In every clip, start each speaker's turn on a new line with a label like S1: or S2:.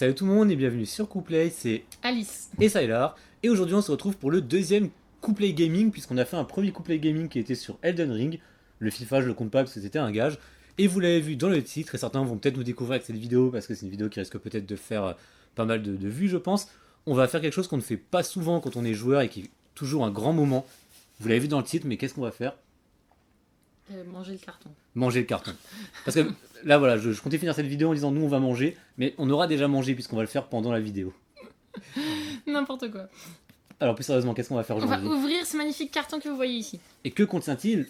S1: Salut tout le monde et bienvenue sur Couplet, c'est
S2: Alice.
S1: et Sylar. Et aujourd'hui on se retrouve pour le deuxième Couplet Gaming, puisqu'on a fait un premier Couplet Gaming qui était sur Elden Ring. Le FIFA je le compte pas parce que c'était un gage. Et vous l'avez vu dans le titre, et certains vont peut-être nous découvrir avec cette vidéo, parce que c'est une vidéo qui risque peut-être de faire pas mal de vues je pense. On va faire quelque chose qu'on ne fait pas souvent quand on est joueur et qui est toujours un grand moment. Vous l'avez vu dans le titre, mais qu'est-ce qu'on va faire?
S2: Manger le carton.
S1: Manger le carton. Parce que là voilà, je comptais finir cette vidéo en disant nous on va manger, mais on aura déjà mangé puisqu'on va le faire pendant la vidéo.
S2: N'importe quoi.
S1: Alors plus sérieusement, qu'est-ce qu'on va faire
S2: On va
S1: aujourd'hui?
S2: ouvrir ce magnifique carton que vous voyez ici.
S1: Et que contient-il?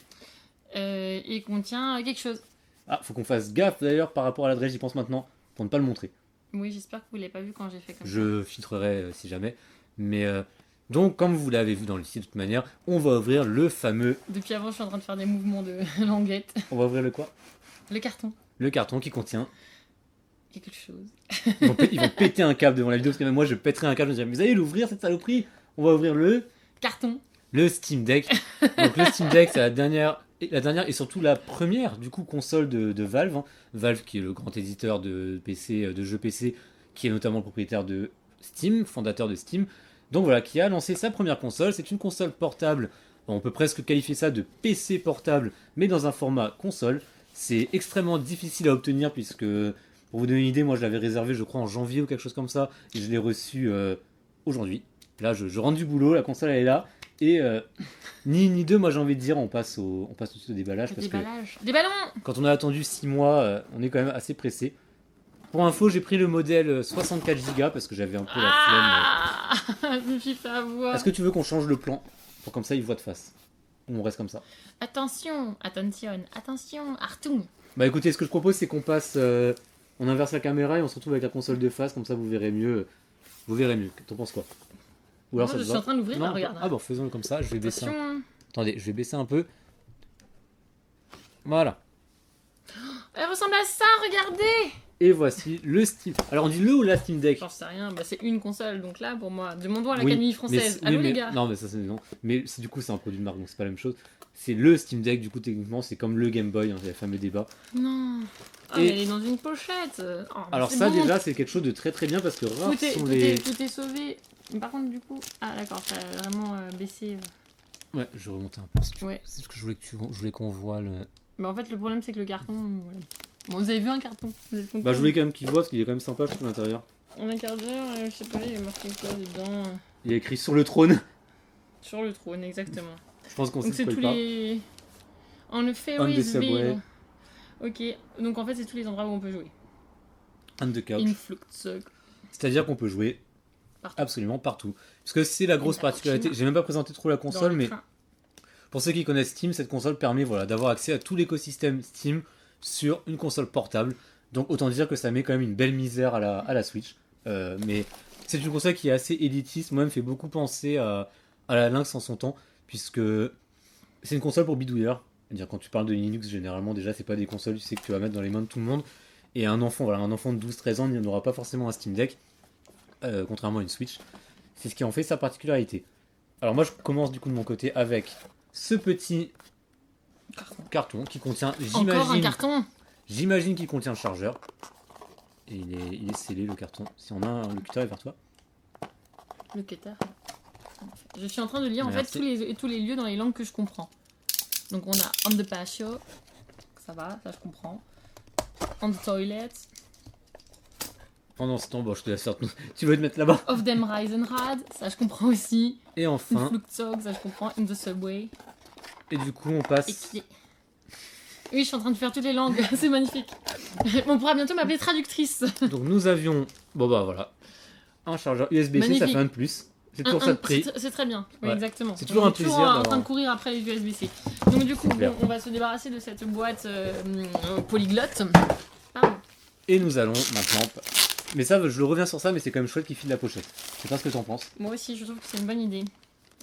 S2: Il contient quelque chose.
S1: Ah, faut qu'on fasse gaffe d'ailleurs par rapport à l'adresse, j'y pense maintenant, pour ne pas le montrer.
S2: Oui, j'espère que vous l'avez pas vu quand j'ai fait comme ça.
S1: Je filtrerai si jamais. Mais donc, comme vous l'avez vu dans le site de toute manière, on va ouvrir le fameux...
S2: Depuis avant, je suis en train de faire des mouvements de languette.
S1: On va ouvrir le quoi?
S2: Le carton.
S1: Le carton qui contient...
S2: Quelque chose.
S1: Ils vont péter un câble devant la vidéo, parce que même moi je pèterai un câble, je me dirais, mais vous allez l'ouvrir cette saloperie? On va ouvrir
S2: Carton.
S1: le Steam Deck. Donc le Steam Deck, c'est la dernière et surtout la première du coup console de Valve. Hein. Valve qui est le grand éditeur de PC, de jeux PC, qui est notamment le propriétaire de Steam, fondateur de Steam. Donc voilà, qui a lancé sa première console. C'est une console portable. On peut presque qualifier ça de PC portable, mais dans un format console. C'est extrêmement difficile à obtenir puisque, pour vous donner une idée, moi je l'avais réservé je crois en janvier ou quelque chose comme ça, et je l'ai reçu aujourd'hui. Là je rentre du boulot, la console elle est là, et ni une ni deux, moi j'ai envie de dire, on passe tout de suite au déballage, parce que
S2: Des ballons.
S1: quand on a attendu 6 mois, on est quand même assez pressé. Pour info, j'ai pris le modèle 64 Go parce que j'avais un peu la flemme.
S2: Je me suis fait avoir.
S1: Est-ce que tu veux qu'on change le plan pour comme ça il voit de face? Ou on reste comme ça?
S2: Attention, Artung.
S1: Bah écoutez, ce que je propose c'est qu'on passe, on inverse la caméra et on se retrouve avec la console de face, comme ça vous verrez mieux. Vous verrez mieux. T'en penses quoi? Ou alors
S2: Moi,
S1: ça
S2: je
S1: te
S2: suis
S1: va?
S2: en train de l'ouvrir,
S1: Non,
S2: là, regarde.
S1: Ah bon, faisons-le comme ça. Je vais baisser.
S2: Attention.
S1: Attendez, je vais baisser un peu. Voilà.
S2: Elle ressemble à ça, regardez.
S1: Et voici le Steam. Alors on dit le ou la Steam Deck?
S2: J'en sais rien, bah, c'est une console, donc là, pour moi, demandons à
S1: Oui,
S2: l'Académie
S1: mais
S2: française.
S1: c'est-
S2: Allô
S1: oui,
S2: les
S1: mais-
S2: gars.
S1: Non mais ça c'est non. Mais du coup c'est un produit de marque donc c'est pas la même chose. C'est le Steam Deck, du coup techniquement c'est comme le Game Boy, hein, il y a le fameux débat.
S2: Non. Ah,
S1: Et-
S2: mais elle est dans une pochette. Oh, mais
S1: Alors
S2: c'est
S1: ça
S2: bon.
S1: déjà c'est quelque chose de très très bien parce que rares
S2: Tout est,
S1: sont
S2: tout,
S1: les...
S2: est, tout est sauvé. Mais par contre, du coup. Ah, d'accord, ça a vraiment baissé.
S1: Ouais, je vais remonter un peu si tu veux.
S2: Ouais.
S1: C'est ce que je voulais qu'on voit le...
S2: Mais en fait, le problème, c'est que le carton. Ouais. Bon, vous avez vu un carton? Vous êtes content?
S1: Bah je voulais quand même qu'il voit parce qu'il est quand même sympa je trouve à l'intérieur.
S2: En un quart d'heure, je sais pas, il y a marqué quoi dedans?
S1: Il y a écrit sur le trône.
S2: Sur le trône, exactement.
S1: Je pense qu'on
S2: Donc, c'est
S1: sait
S2: tous
S1: pas.
S2: les. On the
S1: On the
S2: Ferris
S1: subway.
S2: wheel. Ok, donc en fait, c'est tous les endroits où on peut jouer.
S1: On the couch.
S2: In Flugzeug.
S1: C'est-à-dire qu'on peut jouer
S2: Partout.
S1: absolument partout. Parce que c'est la grosse
S2: la
S1: particularité.
S2: machine.
S1: J'ai même pas présenté trop la
S2: Dans
S1: console,
S2: le
S1: mais
S2: train.
S1: pour ceux qui connaissent Steam, cette console permet voilà, d'avoir accès à tout l'écosystème Steam sur une console portable. Donc autant dire que ça met quand même une belle misère à la Switch. Mais c'est une console qui est assez élitiste. Moi, elle me fait beaucoup penser à la Lynx en son temps, puisque c'est une console pour bidouilleurs. C'est-à-dire quand tu parles de Linux, généralement déjà c'est pas des consoles tu sais que tu vas mettre dans les mains de tout le monde. Et un enfant de 12-13 ans il n'aura pas forcément un Steam Deck, contrairement à une Switch. C'est ce qui en fait sa particularité. Alors moi je commence du coup de mon côté avec ce petit carton qui contient,
S2: Encore un carton.
S1: j'imagine qu'il contient le chargeur. Et il est scellé le carton. Si on a un locuteur vers toi.
S2: Le cutter. Je suis en train de lire en fait
S1: Merci.
S2: tous les lieux dans les langues que je comprends. Donc on a on the patio, ça va, ça je comprends. On the toilet,
S1: Pendant ce temps, bon, je te laisse faire. Tu veux te mettre là-bas.
S2: of dem Reisenrad, ça je comprends aussi.
S1: Et
S2: In
S1: enfin,
S2: Flugzeug, ça je comprends. In the subway.
S1: et du coup on
S2: Et
S1: passe.
S2: qui... Oui, je suis en train de faire toutes les langues, c'est magnifique. On pourra bientôt m'appeler traductrice.
S1: Donc nous avions, bon bah voilà, un chargeur USB-C, ça
S2: Magnifique.
S1: fait un de plus. C'est toujours ça de prix.
S2: C'est très bien, oui,
S1: Ouais.
S2: exactement.
S1: C'est toujours
S2: On
S1: un
S2: est
S1: plaisir
S2: en train
S1: d'avoir-
S2: de courir après les USB-C. Donc du coup,
S1: C'est clair.
S2: on va se débarrasser de cette boîte polyglotte. Pardon.
S1: Et nous allons maintenant. Mais ça, je reviens sur ça, mais c'est quand même chouette qu'il file la pochette. Je sais pas ce que t'en penses.
S2: Moi aussi, je trouve que c'est une bonne idée.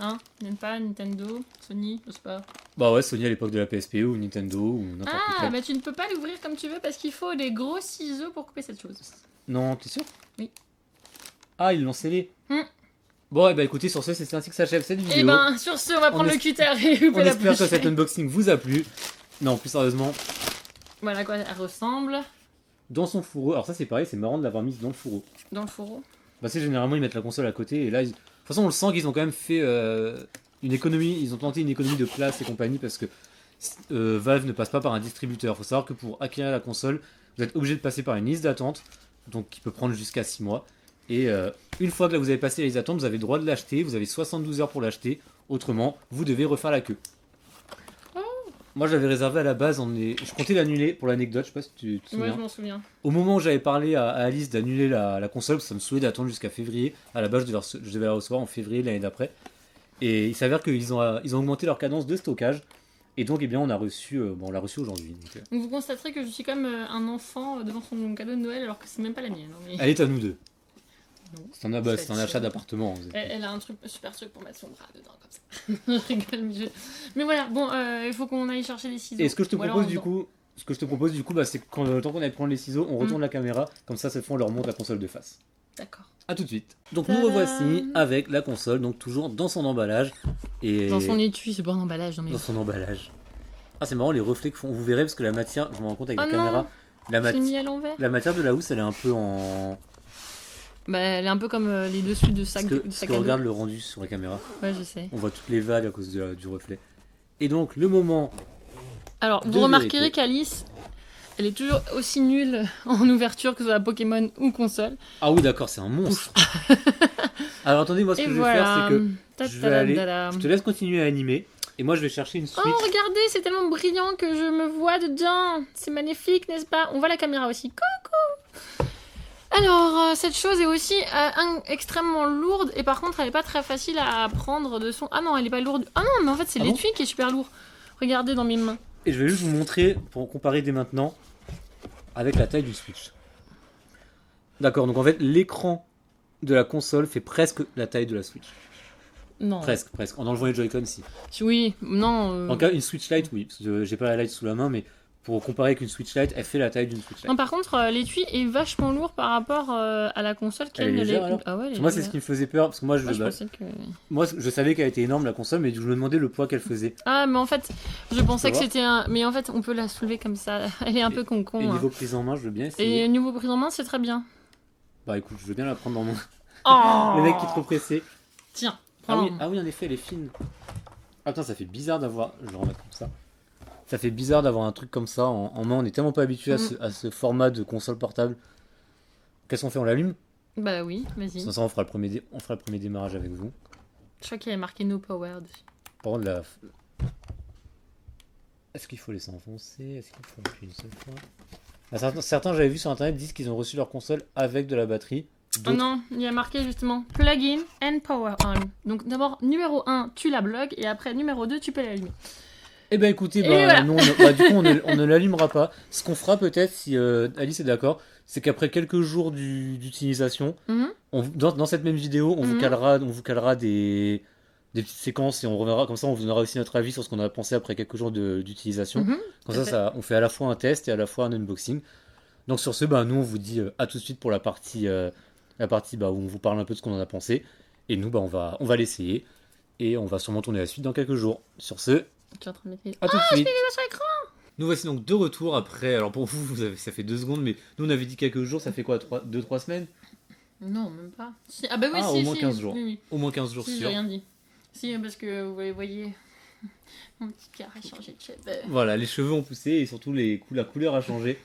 S2: Hein? N'aime pas Nintendo, Sony, je sais pas.
S1: Bah ouais, Sony à l'époque de la PSP ou Nintendo ou n'importe
S2: Ah,
S1: quel.
S2: bah tu ne peux pas l'ouvrir comme tu veux parce qu'il faut des gros ciseaux pour couper cette chose.
S1: Non, t'es sûr?
S2: Oui.
S1: Ah, ils l'ont scellé.
S2: Hmm.
S1: Bon, et bah écoutez, sur ce, c'est ainsi que s'achève cette vidéo.
S2: Et ben, sur ce, on va prendre
S1: On
S2: le cutter et couper
S1: On
S2: la
S1: espère que
S2: pochette.
S1: cet unboxing vous a plu. Non, plus sérieusement,
S2: Voilà à quoi elle ressemble.
S1: dans son fourreau. Alors ça c'est pareil, c'est marrant de l'avoir mise dans le fourreau.
S2: Dans le fourreau.
S1: Parce que généralement ils mettent la console à côté et là, de toute façon on le sent qu'ils ont quand même fait une économie, ils ont tenté une économie de place et compagnie parce que Valve ne passe pas par un distributeur. Il faut savoir que pour acquérir la console, vous êtes obligé de passer par une liste d'attente, donc qui peut prendre jusqu'à 6 mois. Et une fois que là, vous avez passé les attentes, vous avez le droit de l'acheter, vous avez 72 heures pour l'acheter, autrement, vous devez refaire la queue. Moi j'avais réservé à la base, je comptais l'annuler pour l'anecdote, je sais pas si tu te souviens.
S2: Ouais, je m'en souviens.
S1: Au moment où j'avais parlé à Alice d'annuler la console, parce que ça me saoulait d'attendre jusqu'à février, à la base je devais la recevoir en février de l'année d'après. Et il s'avère qu'ils ont augmenté leur cadence de stockage. Et donc, eh bien, on l'a reçu aujourd'hui.
S2: Donc vous constaterez que je suis comme un enfant devant son cadeau de Noël alors que c'est même pas la mienne. Mais...
S1: Elle est à nous deux.
S2: Non.
S1: C'est un achat d'appartement.
S2: Elle a un super truc pour mettre son bras dedans comme ça. Je rigole, mais voilà, bon, il faut qu'on aille chercher les ciseaux.
S1: Et ce que je te propose du coup, c'est que le temps qu'on aille prendre les ciseaux, on retourne la caméra, comme ça, cette fois, on leur montre la console de face.
S2: D'accord.
S1: A tout de suite. Donc nous revoici avec la console, donc toujours dans son emballage. Et...
S2: Dans son étui, c'est pas un emballage. Non, mais...
S1: Dans son emballage. Ah, c'est marrant les reflets que font. Vous verrez parce que la matière, je me rends compte avec la caméra.
S2: C'est mis à l'envers.
S1: La matière de la housse, elle est un peu en.
S2: Bah, elle est un peu comme les dessus de sac de
S1: sac à dos. Regarde le rendu sur la caméra.
S2: Ouais, je sais.
S1: On voit toutes les vagues à cause du reflet. Et donc, le moment.
S2: Alors, vous remarquerez qu'Alice, elle est toujours aussi nulle en ouverture que ce soit Pokémon ou console.
S1: Ah oui, d'accord, c'est un monstre. Alors, attendez, moi, ce que je vais faire, c'est que je te laisse continuer à animer. Et moi, je vais chercher une Switch.
S2: Oh, regardez, c'est tellement brillant que je me vois dedans. C'est magnifique, n'est-ce pas? On voit la caméra aussi. Coucou! Alors, cette chose est aussi extrêmement lourde. Et par contre, elle n'est pas très facile à prendre de son... Ah non, elle n'est pas lourde. Ah non, mais en fait, c'est l'étui qui est super lourd. Regardez dans mes mains.
S1: Et je vais juste vous montrer, pour comparer dès maintenant, avec la taille du Switch. D'accord, donc en fait, l'écran de la console fait presque la taille de la Switch.
S2: Non.
S1: Presque. En enlevant les Joy-Con, si.
S2: Oui, non.
S1: En tout cas, une Switch Lite, oui. Parce que j'ai pas la Lite sous la main, mais pour comparer avec une Switch Lite, elle fait la taille d'une Switch Lite.
S2: Non, par contre, l'étui est vachement lourd par rapport à la console qui
S1: elle est légère, alors.
S2: Ah ouais,
S1: moi, c'est ce qui me faisait peur. Parce que moi, moi, je savais qu'elle était énorme, la console, mais je me demandais le poids qu'elle faisait.
S2: Ah, mais en fait, je pensais que c'était un. Mais en fait, on peut la soulever comme ça. Elle est un peu con-con.
S1: Et niveau prise en main, je veux bien essayer.
S2: Et niveau prise en main, c'est très bien.
S1: Bah écoute, je veux bien la prendre dans mon.
S2: Oh
S1: le mec qui est trop pressé.
S2: Tiens.
S1: Ah oui, en effet, elle est fine. Ah putain, ça fait bizarre d'avoir. Je vais le remettre comme ça. Ça fait bizarre d'avoir un truc comme ça en main. On est tellement pas habitué à ce format de console portable. Qu'est-ce qu'on fait? On l'allume?
S2: Bah oui, vas-y.
S1: Sans ça, on fera le premier démarrage avec vous.
S2: Je crois qu'il y a marqué No Power dessus.
S1: Par contre, est-ce qu'il faut laisser enfoncer? Est-ce qu'il faut appuyer une seule fois? Certains, j'avais vu sur internet, disent qu'ils ont reçu leur console avec de la batterie.
S2: Oh non, il y a marqué justement Plug-in and Power On. Donc d'abord, numéro 1, tu la bloques, et après, numéro 2, tu peux l'allumer.
S1: Eh ben écoutez, voilà. Non, du coup on ne l'allumera pas. Ce qu'on fera peut-être, si Alice est d'accord, c'est qu'après quelques jours d'utilisation, dans cette même vidéo, on vous calera des petites séquences et on reverra, comme ça on vous donnera aussi notre avis sur ce qu'on a pensé après quelques jours d'utilisation. Comme ça, on fait à la fois un test et à la fois un unboxing. Donc sur ce, nous on vous dit à tout de suite pour la partie où on vous parle un peu de ce qu'on en a pensé. Et nous, on va l'essayer. Et on va sûrement tourner la suite dans quelques jours. Sur ce,
S2: tu es en train de mettre...
S1: à tout de suite.
S2: Sur l'écran.
S1: Nous voici donc de retour après. Alors pour vous, ça fait 2 secondes, mais nous on avait dit quelques jours, ça fait quoi, 2-3 semaines?
S2: Non, même pas. Si. Ah bah oui,
S1: au moins 15 jours.
S2: Oui.
S1: Au moins 15 jours
S2: si,
S1: sûr.
S2: J'ai rien dit. Si, parce que vous voyez, mon petit cœur a changé de cheveux.
S1: Voilà, les cheveux ont poussé et surtout la couleur a changé.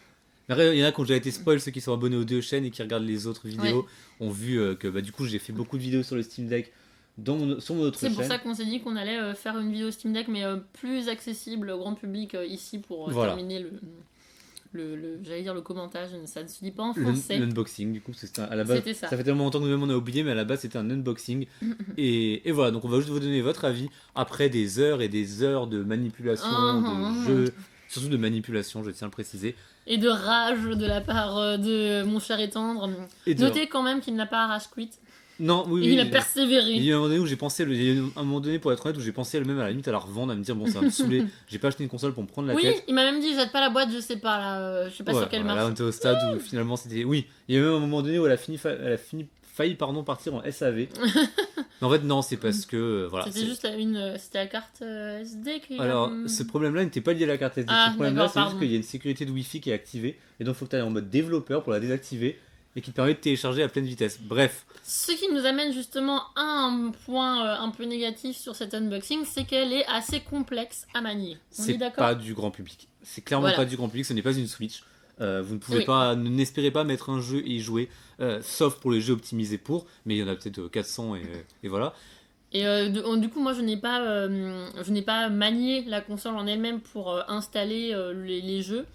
S1: Il y en a qui ont déjà été spoil, ceux qui sont abonnés aux 2 chaînes et qui regardent les autres vidéos ont vu que du coup j'ai fait beaucoup de vidéos sur le Steam Deck sur mon autre chaîne.
S2: C'est pour ça qu'on s'est dit qu'on allait faire une vidéo Steam Deck mais plus accessible au grand public ici pour terminer j'allais dire le commentage, ça ne se dit pas en français.
S1: L'unboxing, du coup, à la base, ça fait tellement longtemps que nous-mêmes on a oublié, mais à la base c'était un unboxing. et voilà, donc on va juste vous donner votre avis après des heures et des heures de manipulation, de jeux, surtout de manipulation, je tiens à le préciser. Et
S2: de rage de la part de mon cher et tendre. Notez quand même qu'il n'a pas rage quit.
S1: Non, oui,
S2: il a persévéré.
S1: Il y a un moment donné où j'ai pensé, pour être honnête, où j'ai pensé même à la limite à la revendre, à me dire bon, ça va me saouler, j'ai pas acheté une console pour me prendre la tête.
S2: Oui, il m'a même dit jette pas la boîte, je sais pas là, je sais pas sur quelle marque.
S1: Là, on était au stade où finalement c'était. Oui, il y a même un moment donné où elle a failli partir en SAV. En fait, non, c'est parce que voilà.
S2: C'était
S1: c'est-
S2: juste c'était la carte SD qui...
S1: Alors, ce problème-là n'était pas lié à la carte SD.
S2: Ah,
S1: Ce problème-là,
S2: d'accord,
S1: c'est juste
S2: pardon.
S1: qu'il y a une sécurité de Wi-Fi qui est activée, et donc il faut que tu ailles en mode développeur pour la désactiver, et qui te permet de télécharger à pleine vitesse. Bref,
S2: Ce qui nous amène justement à un point un peu négatif sur cet unboxing, c'est qu'elle est assez complexe à manier. On est
S1: c'est
S2: d'accord?
S1: pas du grand public. C'est clairement
S2: Voilà.
S1: pas du grand public, ce n'est pas une Switch. Vous ne pouvez
S2: Oui.
S1: pas, n'espérez pas mettre un jeu et y jouer, sauf pour les jeux optimisés pour, mais il y en a peut-être 400 et voilà.
S2: Et du coup, moi, je n'ai pas manié la console en elle-même pour installer les jeux.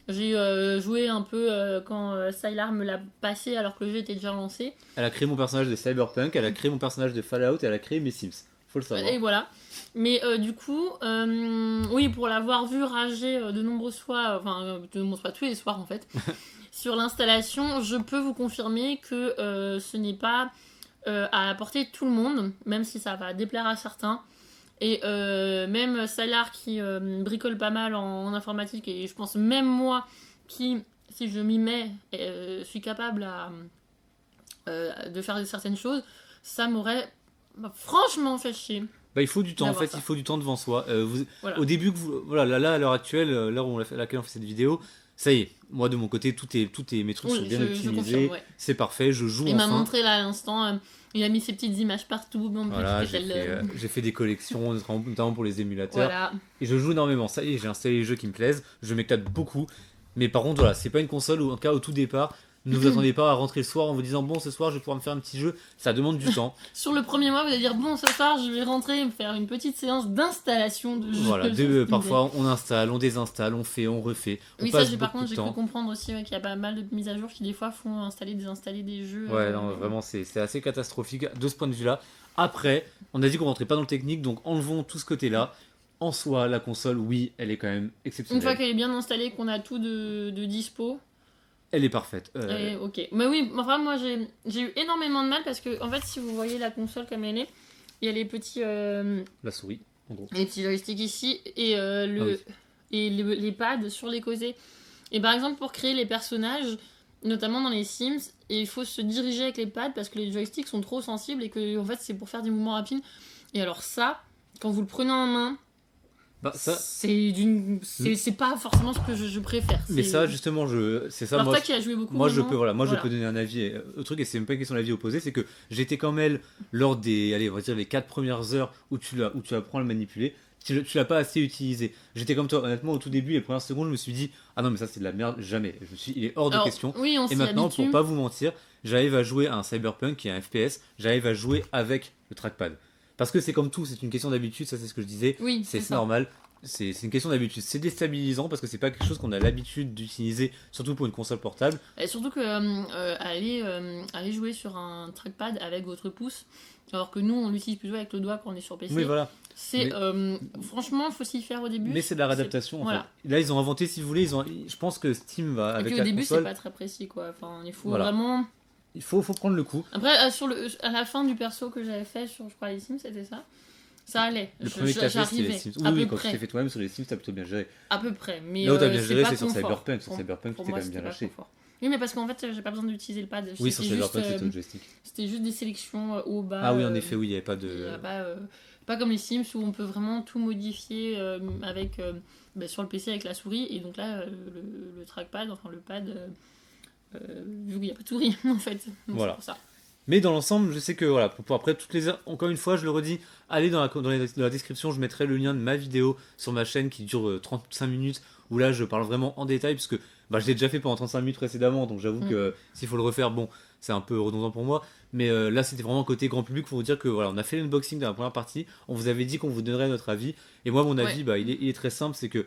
S2: J'ai joué un peu quand Sylar me l'a passé alors que le jeu était déjà lancé.
S1: Elle a créé mon personnage de Cyberpunk, elle a créé mon personnage de Fallout et elle a créé mes Sims. Faut le savoir.
S2: Et voilà. Mais du coup, oui, pour l'avoir vu rager de nombreuses fois, de nombreuses fois, tous les soirs en fait, sur l'installation, je peux vous confirmer que ce n'est pas à la portée de tout le monde, même si ça va déplaire à certains. Et même Salar qui bricole pas mal en informatique, et je pense même moi qui, si je m'y mets, suis capable de faire certaines choses, ça m'aurait franchement fait chier.
S1: Bah, il faut du temps, en
S2: D'avoir
S1: fait,
S2: ça.
S1: il faut du temps devant soi.
S2: Voilà.
S1: Au début, voilà, là, à l'heure actuelle, l'heure à laquelle on fait cette vidéo, ça y est, moi de mon côté, mes trucs
S2: Oui,
S1: sont bien
S2: je
S1: optimisés,
S2: confirme, ouais.
S1: c'est parfait, je joue
S2: Il m'a
S1: enfin.
S2: montré là à l'instant, il a mis ses petites images partout. Bon,
S1: Voilà,
S2: puis,
S1: j'ai fait des collections, notamment pour les émulateurs,
S2: voilà.
S1: et je joue énormément. Ça y est, j'ai installé les jeux qui me plaisent, je m'éclate beaucoup. Mais par contre, voilà, c'est pas une console où, en tout cas, au tout départ, ne vous attendez pas à rentrer le soir en vous disant bon, ce soir, je vais pouvoir me faire un petit jeu. Ça demande du temps.
S2: Sur le premier mois, vous allez dire bon, ce soir, je vais rentrer et me faire une petite séance d'installation de jeux.
S1: Voilà,
S2: sur Steam Deck.
S1: parfois on installe, on désinstalle, on fait, on refait. On
S2: Oui, ça,
S1: passe
S2: par
S1: beaucoup
S2: contre,
S1: de
S2: j'ai cru
S1: temps.
S2: comprendre aussi qu'il y a pas mal de mises à jour qui, des fois, font installer, désinstaller des jeux.
S1: Ouais, non, vraiment, c'est assez catastrophique de ce point de vue-là. Après, on a dit qu'on rentrait pas dans le technique, donc enlevons tout ce côté-là. En soi, la console, oui, elle est quand même
S2: Une
S1: exceptionnelle.
S2: fois qu'elle est bien installée, qu'on a tout de dispo.
S1: Elle est parfaite.
S2: Ok. Mais oui, enfin, moi, j'ai eu énormément de mal parce que, en fait, si vous voyez la console comme elle est, il y a les petits.
S1: La souris, en gros.
S2: Les petits joysticks ici et,
S1: oui.
S2: et les pads sur les côtés. Et par exemple, pour créer les personnages, notamment dans les Sims, il faut se diriger avec les pads parce que les joysticks sont trop sensibles et que en fait, c'est pour faire des mouvements rapides. Et alors, ça, quand vous le prenez en main,
S1: Bah, ça,
S2: c'est pas forcément ce que je préfère.
S1: mais ça, justement, c'est ça.
S2: Alors,
S1: Moi,
S2: toi qui as joué beaucoup,
S1: moi, je
S2: maintenant,
S1: je peux donner un avis au truc, et c'est même pas une question d'avis opposé, c'est que j'étais comme elle lors des, allez, on va dire les 4 premières heures où tu apprends à le manipuler. Tu l'as pas assez utilisé. J'étais comme toi, honnêtement, au tout début, les premières secondes, je me suis dit, ah non, mais ça c'est de la merde, jamais. Il est hors de
S2: Alors,
S1: question.
S2: oui, on
S1: Et
S2: s'y
S1: maintenant,
S2: habitue.
S1: pour pas vous mentir, j'arrive à jouer à un Cyberpunk qui est un FPS, j'arrive à jouer avec le trackpad. Parce que c'est comme tout, c'est une question d'habitude, ça c'est ce que je disais.
S2: Oui,
S1: C'est
S2: ça.
S1: normal. C'est une question d'habitude. C'est déstabilisant parce que c'est pas quelque chose qu'on a l'habitude d'utiliser, surtout pour une console portable.
S2: Et surtout que aller jouer sur un trackpad avec votre pouce, alors que nous on l'utilise plutôt avec le doigt quand on est sur PC.
S1: Oui, voilà.
S2: C'est franchement, faut s'y faire au début.
S1: Mais c'est de la réadaptation. En
S2: Voilà.
S1: fait. Là, ils ont inventé, si vous voulez, je pense que Steam va
S2: Et
S1: avec
S2: puis au
S1: la
S2: début, c'est
S1: console.
S2: pas très précis quoi. Enfin, il faut
S1: Voilà.
S2: vraiment.
S1: Il faut prendre le coup.
S2: Après, à la fin du perso que j'avais fait sur, je crois, les Sims, c'était ça. Ça allait.
S1: Le premier que t'as fait, c'était les
S2: J'arrivais.
S1: Sims.
S2: À
S1: Oui,
S2: peu
S1: quand tu
S2: près.
S1: t'es fait toi-même sur les Sims, t'as plutôt bien géré.
S2: À peu près. Mais
S1: Là où t'as bien
S2: c'est
S1: géré,
S2: pas
S1: c'est sur
S2: confort.
S1: Cyberpunk. Sur Cyberpunk, tu
S2: Pour
S1: t'es
S2: moi,
S1: quand même bien
S2: c'était pas
S1: lâché.
S2: confort. Oui, mais parce qu'en fait, j'ai pas besoin d'utiliser le pad.
S1: Oui, sur
S2: C'était
S1: Cyberpunk,
S2: juste,
S1: c'était au joystick.
S2: C'était juste des sélections haut, bas.
S1: Ah oui, en effet, oui, il n'y avait pas
S2: Il y
S1: de.
S2: a pas comme les Sims où on peut vraiment tout modifier avec, sur le PC avec la souris. Et donc là, le trackpad, enfin le pad, vu qu'il n'y a pas de souris en fait. Donc
S1: Voilà.
S2: c'est pour ça.
S1: Mais dans l'ensemble, je sais que voilà, pour après toutes les heures, encore une fois, je le redis, allez dans la description, je mettrai le lien de ma vidéo sur ma chaîne qui dure 35 minutes, où là je parle vraiment en détail, parce que je l'ai déjà fait pendant 35 minutes précédemment, donc j'avoue que s'il faut le refaire, bon, c'est un peu redondant pour moi, mais là c'était vraiment côté grand public pour vous dire que voilà, on a fait l'unboxing dans la première partie, on vous avait dit qu'on vous donnerait notre avis, et moi mon avis, il est très simple, c'est que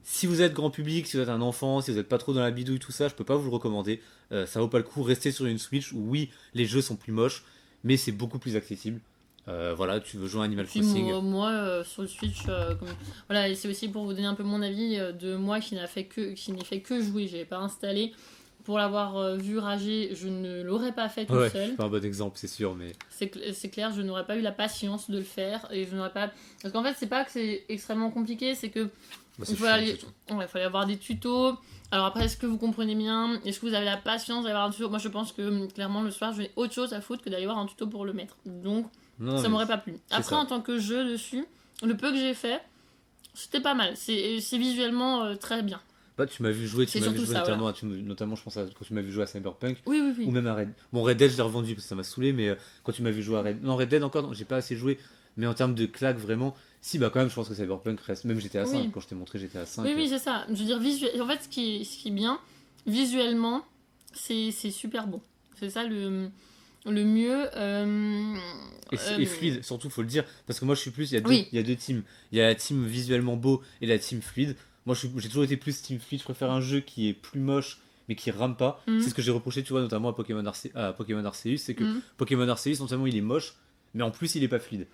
S1: si vous êtes grand public, si vous êtes un enfant, si vous n'êtes pas trop dans la bidouille, tout ça, je peux pas vous le recommander. Ça vaut pas le coup. Restez sur une Switch où oui, les jeux sont plus moches, mais c'est beaucoup plus accessible. Voilà, tu veux jouer à Animal
S2: Puis
S1: Crossing.
S2: moi, sur le Switch, voilà, et c'est aussi pour vous donner un peu mon avis de moi qui n'ai fait que jouer, j'avais pas installé. Pour l'avoir vu rager, je ne l'aurais pas fait tout
S1: Ouais,
S2: seul.
S1: c'est pas un bon exemple, c'est sûr, mais.
S2: C'est clair, je n'aurais pas eu la patience de le faire et je n'aurais pas. Parce qu'en fait, c'est pas que c'est extrêmement compliqué, c'est que
S1: Bah, c'est
S2: Il faut
S1: chiant,
S2: aller...
S1: c'est tout.
S2: ouais, faut aller avoir des tutos. Alors après, est-ce que vous comprenez bien? Est-ce que vous avez la patience d'aller voir un tuto? Moi, je pense que clairement, le soir, j'ai autre chose à foutre que d'aller voir un tuto pour le mettre. Donc,
S1: Non,
S2: ça
S1: mais
S2: m'aurait pas plu.
S1: c'est
S2: Après,
S1: ça.
S2: en tant que jeu dessus, le peu que j'ai fait, c'était pas mal. C'est visuellement très bien.
S1: Bah, tu m'as vu jouer,
S2: C'est surtout ça,
S1: notamment, notamment, je pense, quand tu m'as vu jouer à Cyberpunk,
S2: Oui, oui,
S1: ou
S2: oui.
S1: même à Red. Bon, Red Dead, je l'ai revendu parce que ça m'a saoulé, mais quand tu m'as vu jouer à Red. Non, Red Dead encore, non, j'ai pas assez joué. Mais en termes de claque, vraiment, si, bah, quand même, je pense que Cyberpunk reste. Même GTA 5,
S2: Oui.
S1: quand je t'ai montré GTA 5.
S2: Oui, oui, c'est ça. Je veux dire, en fait, ce qui est bien, visuellement, c'est super beau. C'est ça le mieux.
S1: Et fluide, surtout, faut le dire. Parce que moi, je suis plus.
S2: Oui.
S1: Il y a deux teams. Il y a la team visuellement beau et la team fluide. Moi, j'ai toujours été plus team fluide. Je préfère un jeu qui est plus moche, mais qui rame pas.
S2: Mhm.
S1: C'est ce que j'ai reproché, tu vois, notamment à Pokémon Arceus. C'est que
S2: Mhm.
S1: Pokémon Arceus, non seulement il est moche, mais en plus, il est pas fluide.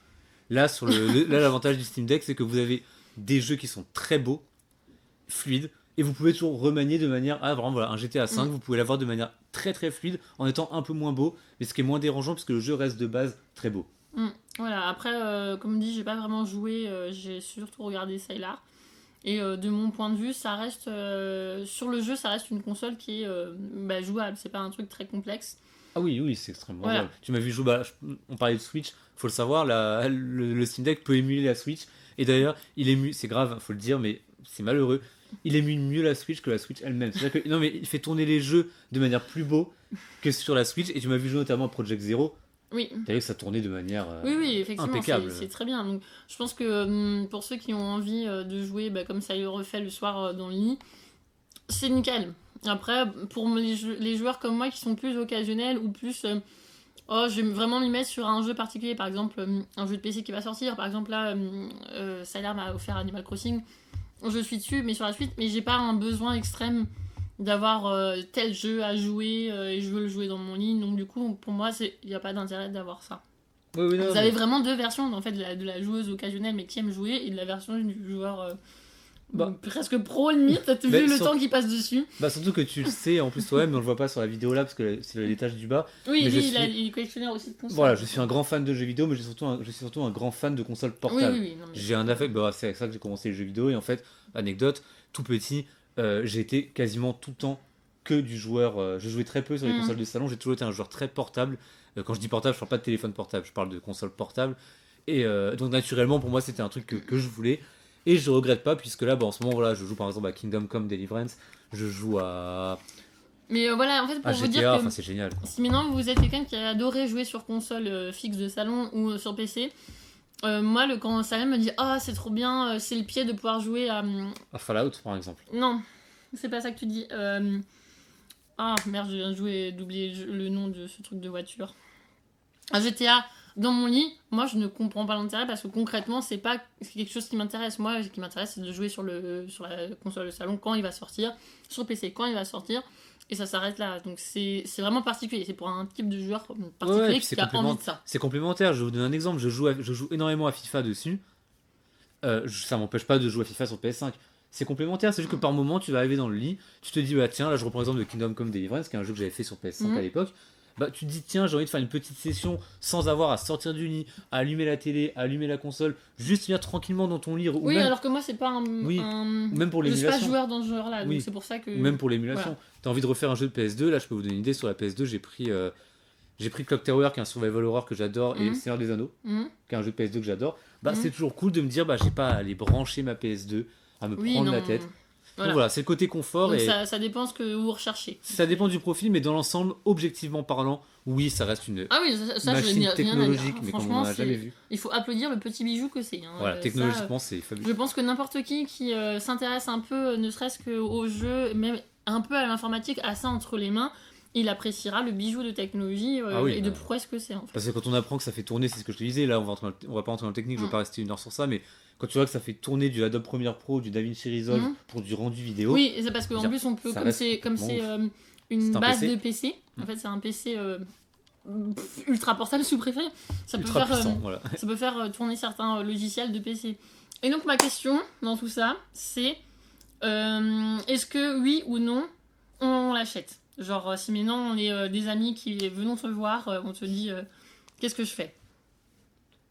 S1: Là, là, l'avantage du Steam Deck, c'est que vous avez des jeux qui sont très beaux, fluides, et vous pouvez toujours remanier de manière. Ah, vraiment, voilà, un GTA 5, vous pouvez l'avoir de manière très très fluide, en étant un peu moins beau, mais ce qui est moins dérangeant, puisque le jeu reste de base très beau.
S2: Voilà, après, comme dit, j'ai pas vraiment joué, j'ai surtout regardé Sylar. Et de mon point de vue, ça reste. Sur le jeu, ça reste une console qui est jouable, c'est pas un truc très complexe.
S1: Ah oui, oui, c'est extrêmement
S2: Voilà.
S1: jouable. Tu m'as vu jouer, on parlait de Switch, faut le savoir, le Steam Deck peut émuler la Switch. Et d'ailleurs, c'est grave, faut le dire, mais c'est malheureux. Il émule mieux la Switch que la Switch elle-même. C'est-à-dire que, non, mais il fait tourner les jeux de manière plus beau que sur la Switch. Et tu m'as vu jouer notamment à Project Zero.
S2: Oui.
S1: T'as vu que ça tournait de manière
S2: Oui, effectivement,
S1: impeccable.
S2: c'est très bien. Donc, je pense que pour ceux qui ont envie de jouer comme ça le refait le soir dans le lit, c'est nickel. Après, pour les joueurs comme moi qui sont plus occasionnels ou plus. Je vais vraiment m'y mettre sur un jeu particulier, par exemple un jeu de PC qui va sortir. Par exemple, là, Sailor m'a offert Animal Crossing. Je suis dessus, mais sur la suite, mais j'ai pas un besoin extrême d'avoir tel jeu à jouer et je veux le jouer dans mon lit. Donc, du coup, pour moi, il n'y a pas d'intérêt d'avoir ça.
S1: Oui, non,
S2: Vous avez vraiment deux versions en fait, de la joueuse occasionnelle mais qui aime jouer et de la version du joueur presque pro limite. T'as vu le temps qui passe dessus.
S1: Bah, surtout que tu le sais en plus toi-même, mais on le voit pas sur la vidéo là parce que c'est l'étage du bas.
S2: Oui,
S1: mais
S2: lui, il est collectionneur aussi de consoles.
S1: Voilà, je suis un grand fan de jeux vidéo, mais je suis surtout un grand fan de consoles portables.
S2: Oui, non, mais...
S1: J'ai un affect, c'est avec ça que j'ai commencé les jeux vidéo et en fait, anecdote, tout petit, j'ai été quasiment tout le temps que du joueur. Je jouais très peu sur les consoles de salon, j'ai toujours été un joueur très portable. Quand je dis portable, je parle pas de téléphone portable, je parle de console portable. Et donc naturellement, pour moi, c'était un truc que je voulais. Et je regrette pas, puisque là, en ce moment, voilà, je joue par exemple à Kingdom Come Deliverance, je joue à.
S2: Mais voilà, en fait, pour vous
S1: GTA,
S2: dire que
S1: c'est génial. Quoi.
S2: Si maintenant vous êtes quelqu'un qui a adoré jouer sur console fixe de salon ou sur PC, moi, quand Salem me dit « Ah, c'est trop bien, c'est le pied de pouvoir jouer à... »
S1: À Fallout, par exemple.
S2: Non, c'est pas ça que tu dis. Ah, merde, je viens d'oublier le nom de ce truc de voiture. Un GTA dans mon lit, moi, je ne comprends pas l'intérêt parce que concrètement, c'est quelque chose qui m'intéresse. Moi, ce qui m'intéresse, c'est de jouer sur la console de salon quand il va sortir, sur PC quand il va sortir. Et ça s'arrête là. Donc c'est vraiment particulier. C'est pour un type de joueur particulier qui a envie de ça.
S1: C'est complémentaire. Je vais vous donner un exemple. Je joue énormément à FIFA dessus. Ça m'empêche pas de jouer à FIFA sur PS5. C'est complémentaire. C'est juste que par moment, tu vas arriver dans le lit. Tu te dis, bah tiens, là je reprends l'exemple de Kingdom Come Deliverance, qui est un jeu que j'avais fait sur PS5 à l'époque. Bah tu te dis, tiens, j'ai envie de faire une petite session sans avoir à sortir du lit, à allumer la télé, à allumer la console, juste venir tranquillement dans ton lit.
S2: Oui, alors que moi, c'est pas un.
S1: Même pour l'émulation.
S2: Je suis pas joueur dans ce genre-là. Donc c'est pour ça que.
S1: Ou même pour l'émulation.
S2: Voilà.
S1: T'as envie de refaire un jeu de PS2, là je peux vous donner une idée. Sur la PS2, j'ai pris Clock Tower, qui est un survival horror que j'adore, et Seigneur des Anneaux, qui est un jeu de PS2 que j'adore. Bah c'est toujours cool de me dire, bah j'ai pas à aller brancher ma PS2, à me prendre la tête. Donc voilà, c'est le côté confort.
S2: Donc
S1: et
S2: ça dépend ce que vous recherchez.
S1: Ça dépend du profil, mais dans l'ensemble, objectivement parlant, oui, ça reste une machine technologique, mais comme on n'a jamais vu.
S2: Il faut applaudir le petit bijou que c'est.
S1: Voilà, technologiquement, c'est fabuleux.
S2: Je pense que n'importe qui s'intéresse un peu, ne serait-ce qu'au jeu, même un peu à l'informatique, à ça entre les mains, il appréciera le bijou de technologie et de pourquoi est-ce que c'est en fait.
S1: Parce que quand on apprend que ça fait tourner, c'est ce que je te disais, là on va pas rentrer dans le technique, je vais pas rester une heure sur ça, mais quand tu vois que ça fait tourner du Adobe Premiere Pro, du DaVinci Resolve pour du rendu vidéo.
S2: Oui, c'est parce qu'en plus on peut, comme c'est une base de PC, en fait c'est un PC ultra portable si vous préférez, ça peut faire tourner certains logiciels de PC. Et donc ma question dans tout ça, c'est est-ce que oui ou non on l'achète? Genre si maintenant on est des amis qui venons te voir, on te dit qu'est-ce que je fais?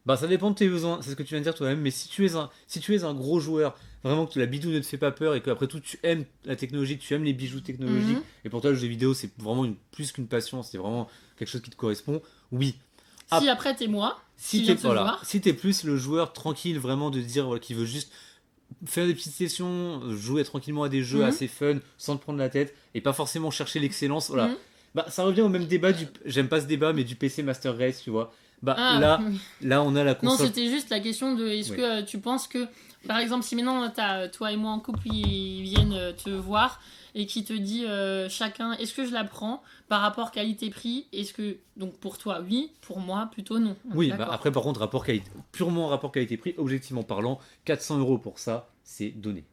S1: Bah ça dépend de tes besoins, c'est ce que tu viens de dire toi-même, mais si tu es un gros joueur, vraiment que la bidou ne te fait pas peur et qu'après tout tu aimes la technologie, tu aimes les bijoux technologiques, et pour toi le jeu vidéo c'est vraiment plus qu'une passion, c'est vraiment quelque chose qui te correspond, oui.
S2: Si après t'es moi,
S1: si t'es plus le joueur tranquille vraiment de dire voilà, qui veut juste faire des petites sessions, jouer tranquillement à des jeux assez fun sans te prendre la tête et pas forcément chercher l'excellence, voilà. Bah ça revient au même débat j'aime pas ce débat mais du PC Master Race, tu vois. Bah là on a la console.
S2: Non, c'était juste la question de est-ce que tu penses que par exemple si maintenant t'as toi et moi en couple ils viennent te voir et qui te dit chacun est-ce que je la prends par rapport qualité-prix, est-ce que donc pour toi oui, pour moi plutôt non.
S1: Oui, bah après par contre purement rapport qualité-prix, objectivement parlant, 400 € pour ça, c'est donné.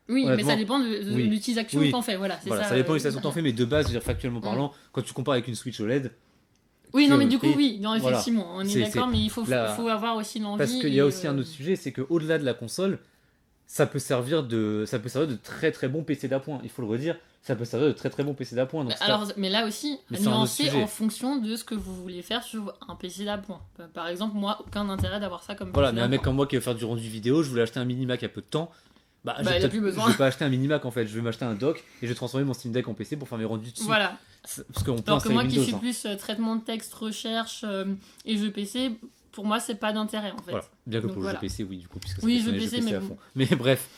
S2: Oui, mais ça dépend de l'utilisation que t'en fais, voilà.
S1: Ça dépend de l'utilisation que t'en fais, mais de base, je veux dire, factuellement parlant, quand tu compares avec une Switch OLED.
S2: Oui, non, mais du coup, oui, non, effectivement, on est d'accord, mais il faut avoir aussi l'envie.
S1: Parce qu'il y a aussi un autre sujet, c'est qu'au-delà de la console, ça peut servir de très très bon PC d'appoint, il faut le redire. Ça peut servir de très très bon PC d'appoint.
S2: Alors, mais là aussi, nuancer en fonction de ce que vous voulez faire sur un PC d'appoint. Par exemple, moi, aucun intérêt d'avoir ça comme PC
S1: d'appoint. Voilà, mais un mec comme moi qui veut faire du rendu vidéo, je voulais acheter un mini Mac il y a peu de temps.
S2: Il a plus besoin.
S1: Je vais pas acheter un mini Mac en fait, je vais m'acheter un dock et je vais transformer mon Steam Deck en PC pour faire mes rendus dessus.
S2: Voilà.
S1: Parce qu'on peut
S2: alors que moi
S1: Windows,
S2: qui suis plus traitement de texte, recherche et jeu PC, pour moi c'est pas d'intérêt en fait.
S1: Voilà. Bien que donc, pour le jeu PC, oui, du coup, puisque
S2: oui, jeu PC, mais
S1: à fond. Mais bref.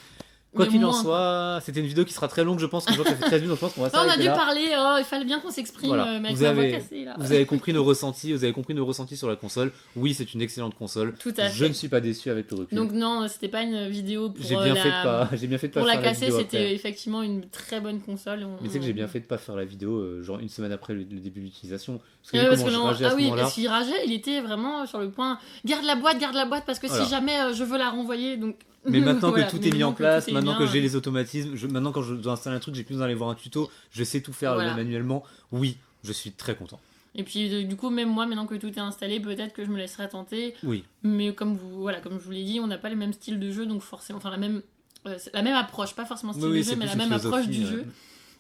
S1: Quoi qu'il en soit, c'était une vidéo qui sera très longue, je pense. Que je vois que ça fait 13 minutes, donc je pense qu'on va s'arrêter là.
S2: On a dû parler, il fallait bien qu'on s'exprime,
S1: voilà.
S2: mais avec la voix cassée, là.
S1: Vous avez compris nos ressentis sur la console. Oui, c'est une excellente console.
S2: Tout à fait.
S1: Je ne suis pas déçu avec le recul.
S2: Donc non, c'était pas une vidéo pour
S1: j'ai bien fait de pas
S2: pour
S1: faire
S2: la casser,
S1: vidéo
S2: c'était
S1: après.
S2: effectivement une très bonne console.
S1: Mais c'est que j'ai bien fait de pas faire la vidéo genre une semaine après le début de l'utilisation.
S2: Parce qu'il rageait, il était vraiment sur le point. Garde la boîte parce que si jamais je veux la renvoyer, donc.
S1: Mais maintenant que tout est mis en place, maintenant que j'ai les automatismes, maintenant quand je dois installer un truc, j'ai plus besoin d'aller voir un tuto, je sais tout faire manuellement. Oui, je suis très content.
S2: Et puis du coup, même moi, maintenant que tout est installé, peut-être que je me laisserai tenter.
S1: Oui.
S2: Mais comme je vous l'ai dit, on n'a pas les mêmes styles de jeu, donc forcément, enfin la même approche, pas forcément style de jeu, mais la même approche du jeu.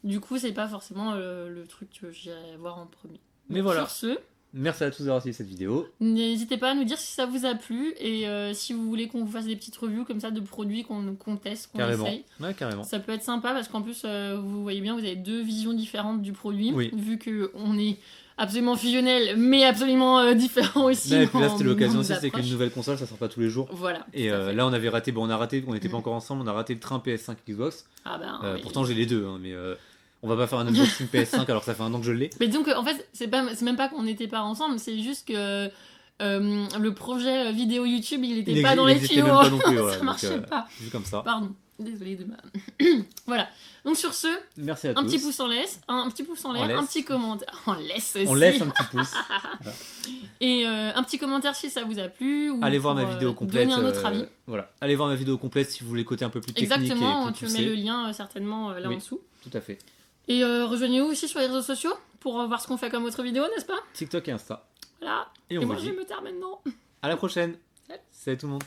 S2: Du coup, c'est pas forcément le truc que j'irai voir en premier.
S1: Mais voilà.
S2: Sur ce.
S1: Merci à tous d'avoir suivi cette vidéo.
S2: N'hésitez pas à nous dire si ça vous a plu et si vous voulez qu'on vous fasse des petites reviews comme ça de produits qu'on teste, qu'on essaye.
S1: Ouais, carrément.
S2: Ça peut être sympa parce qu'en plus, vous voyez bien, vous avez deux visions différentes du produit.
S1: Oui.
S2: Vu qu'on est absolument fusionnel, mais absolument différent aussi.
S1: Et puis là, c'était l'occasion aussi, c'est qu'une nouvelle console, ça sort pas tous les jours.
S2: Voilà.
S1: Et là, on avait raté, on n'était pas encore ensemble, on a raté le train PS5 Xbox.
S2: Ah ben,
S1: pourtant, j'ai les deux, hein, mais... On va pas faire un unboxing PS5 alors que ça fait un an que je l'ai.
S2: Mais donc en fait, c'est même pas qu'on n'était pas ensemble, c'est juste que le projet vidéo YouTube, il était pas dans les tuyaux.
S1: Même pas non plus, voilà,
S2: ça marchait pas.
S1: Vu comme ça.
S2: Pardon, désolé de ma... Voilà. Donc sur ce,
S1: merci à tous.
S2: Un petit pouce en l'air, un petit commentaire. On laisse aussi.
S1: On laisse un petit pouce.
S2: Voilà. Et un petit commentaire si ça vous a plu. Ou
S1: allez voir ma vidéo complète.
S2: Donner un autre avis.
S1: Voilà. Allez voir ma vidéo complète si vous voulez côté un peu plus technique.
S2: Exactement,
S1: et plus
S2: tu mets le lien certainement là en dessous.
S1: Tout à fait.
S2: Et rejoignez-nous aussi sur les réseaux sociaux pour voir ce qu'on fait comme autre vidéo, n'est-ce pas?
S1: TikTok et Insta.
S2: Voilà. Et moi je vais me taire maintenant.
S1: À la prochaine. Salut tout le monde.